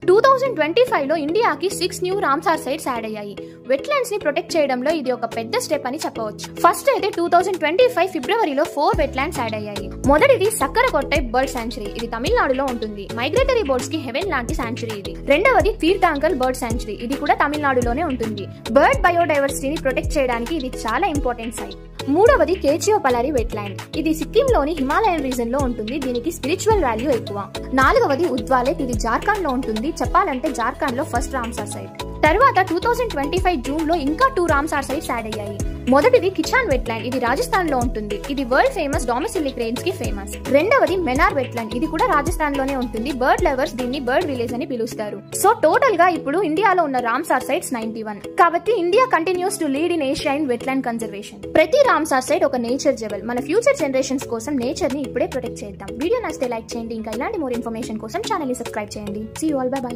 2025 లో ఇండియాకి 6 new Ramsar sites add అయ్యాయి. వెట్లాండ్స్ ని ప్రొటెక్ట్ చేయడంలో ఇది ఒక పెద్ద స్టెప్ అని చెప్పవచ్చు. ఫస్ట్ అయితే 2025 ఫిబ్రవరిలో 4 వెట్లాండ్స్ యాడ్ అయ్యాయి. మొదటిది సక్కరకొట్టై బర్డ్ సాంచురీ, ఇది తమిళనాడులో ఉంటుంది. మైగ్రేటరీ బర్డ్స్ కి హెవెన్ లాంటి సాంచురీ ఇది. రెండవది తీర్థాంకల్ బర్డ్ సాంచురీ, ఇది కూడా తమిళనాడులోనే ఉంటుంది. బర్డ్ బయోడైవర్సిటీని ప్రొటెక్ట్ చేయడానికి ఇది చాలా ఇంపార్టెంట్ సైట్. మూడవది కేచియోపలారి వెట్లాండ్, ఇది సిక్కింలోని హిమాలయన్ రీజన్ లో ఉంటుంది. దీనికి స్పిరిచువల్ వాల్యూ ఎక్కువ. నాలుగవది ఉద్వాలెట్, ఇది జార్ఖండ్ లో ఉంటుంది. చెప్పాలంటే జార్ఖండ్ లో ఫస్ట్ రామ్సార్ సైట్. తర్వాత 2025 జూన్ లో ఇంకా 2 రామ్సార్ సైట్స్ యాడ్ అయ్యాయి. మొదటిది కిచాన్ వెట్లాండ్, ఇది రాజస్థాన్ లో ఉంటుంది. ఇది వరల్డ్ ఫేమస్ డొమెస్టిక్ క్రేన్స్ కి ఫేమస్. రెండవది మెనార్ వెట్లాండ్, ఇది కూడా రాజస్థాన్ లోనే ఉంటుంది. బర్డ్ లవర్స్ దీన్ని బర్డ్ విలేజ్ అని పిలుస్తారు. సో టోటల్ గా ఇప్పుడు ఇండియాలో ఉన్న రామ్సార్ సైట్స్ 91. కాబట్టి India continues to lead in Asia in wetland conservation. ప్రతి రామ్సార్ సైట్ ఒక నేచర్ జెవెల్. మన ఫ్యూచర్ జనరేషన్స్ కోసం నేచర్ ని ఇప్పుడే ప్రొటెక్ట్ చేద్దాం. వీడియో నచ్చితే లైక్ చేయండి. ఇంకా ఇలాంటి మోర్ ఇన్ఫర్మేషన్ కోసం ఛానల్ ని సబ్స్క్రైబ్ చేయండి. See you all, bye by.